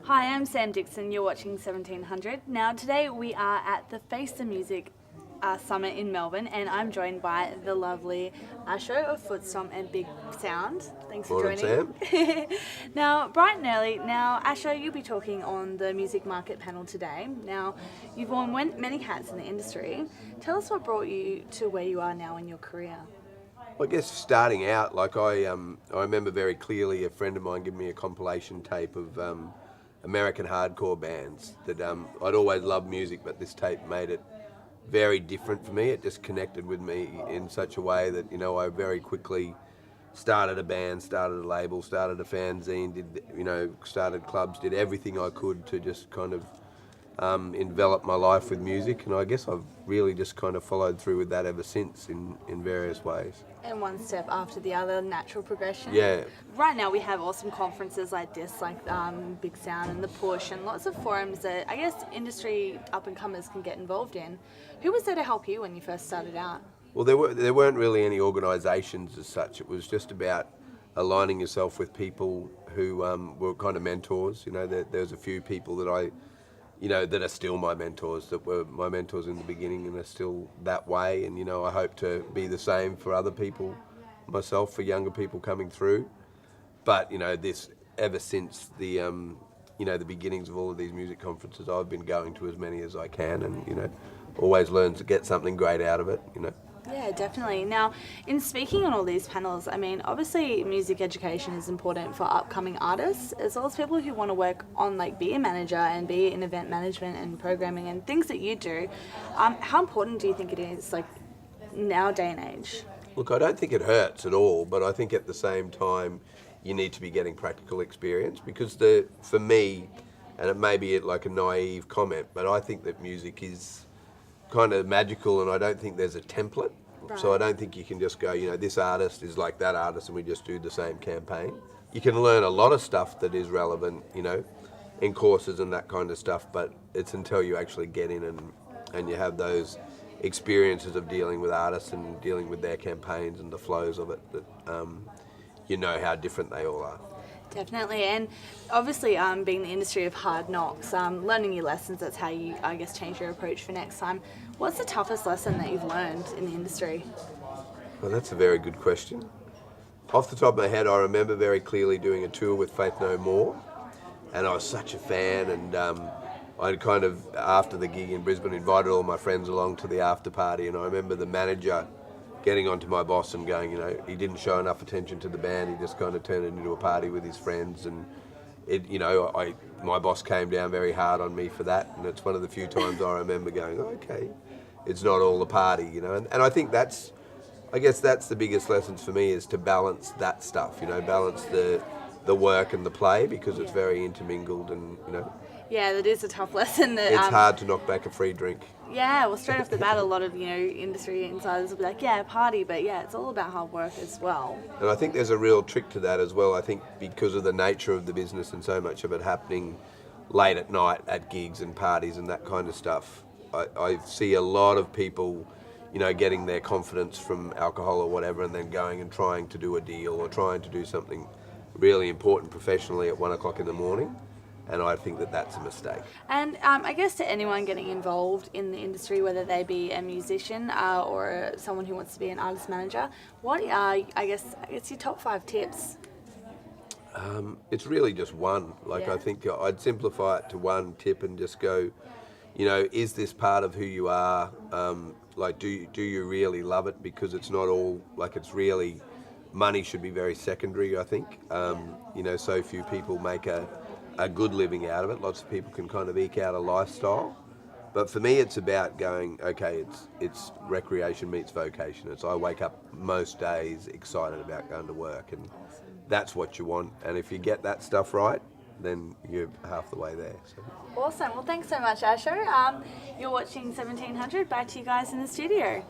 Hi, I'm Sam Dickson. You're watching 1700. Now, today we are at the Face the Music Summit in Melbourne, and I'm joined by the lovely Asho of Footstomp and Bigsound. Thanks for Morning, joining. Sam. Now, bright and early. Now, Asho, you'll be talking on the music market panel today. Now, you've worn many hats in the industry. Tell us what brought you to where you are now in your career. I guess starting out, I remember very clearly a friend of mine giving me a compilation tape of American hardcore bands that I'd always loved music, but this tape made it very different for me. It just connected with me in such a way that, I very quickly started a band, started a label, started a fanzine, started clubs, did everything I could to just kind of envelop my life with music, and I guess I've really just kind of followed through with that ever since in various ways. And one step after the other, natural progression. Yeah. Right now we have awesome conferences like this, like Bigsound and The Push, and lots of forums that I guess industry up-and-comers can get involved in. Who was there to help you when you first started out? Well, there weren't really any organisations as such. It was just about aligning yourself with people who were kind of mentors. There's a few people that that are still my mentors, that were my mentors in the beginning and are still that way. And, I hope to be the same for other people, myself, for younger people coming through. But, this, ever since the beginnings of all of these music conferences, I've been going to as many as I can and, always learn to get something great out of it, Yeah, definitely. Now, in speaking on all these panels, obviously music education is important for upcoming artists, as well as people who want to work on, be a manager and be in event management and programming and things that you do. How important do you think it is, now day and age? Look, I don't think it hurts at all, but I think at the same time, you need to be getting practical experience because for me, and it may be like a naive comment, but I think that music is kind of magical, and I don't think there's a template. Right. So I don't think you can just go, this artist is like that artist and we just do the same campaign. You can learn a lot of stuff that is relevant, in courses and that kind of stuff, but it's until you actually get in and you have those experiences of dealing with artists and dealing with their campaigns and the flows of it that you know how different they all are. Definitely, and obviously being the industry of hard knocks, learning your lessons, that's how you, I guess, change your approach for next time. What's the toughest lesson that you've learned in the industry? Well, that's a very good question. Off the top of my head, I remember very clearly doing a tour with Faith No More, and I was such a fan, and I kind of, after the gig in Brisbane, invited all my friends along to the after party, and I remember the manager getting onto my boss and going, he didn't show enough attention to the band. He just kind of turned it into a party with his friends, and my boss came down very hard on me for that. And it's one of the few times I remember going, okay, it's not all the party, And I think that's the biggest lessons for me, is to balance that stuff, balance the work and the play, because it's very intermingled and, Yeah, that is a tough lesson. It's hard to knock back a free drink. Yeah, well, straight off the bat, a lot of, industry insiders will be like, yeah, party, but yeah, it's all about hard work as well. And I think there's a real trick to that as well. I think because of the nature of the business and so much of it happening late at night at gigs and parties and that kind of stuff, I see a lot of people, getting their confidence from alcohol or whatever and then going and trying to do a deal or trying to do something really important professionally at 1 o'clock in the morning. And I think that that's a mistake. And I guess to anyone getting involved in the industry, whether they be a musician or someone who wants to be an artist manager, what are, I guess your top 5 tips? It's really just one. I think I'd simplify it to one tip and just go, is this part of who you are? Do you really love it? Because it's not all, it's really, money should be very secondary, I think. So few people make a good living out of it. Lots of people can kind of eke out a lifestyle. But for me, it's about going, okay, it's recreation meets vocation. I wake up most days excited about going to work, and that's what you want. And if you get that stuff right, then you're half the way there. So. Awesome. Well, thanks so much, Asho. You're watching 1700. Back to you guys in the studio.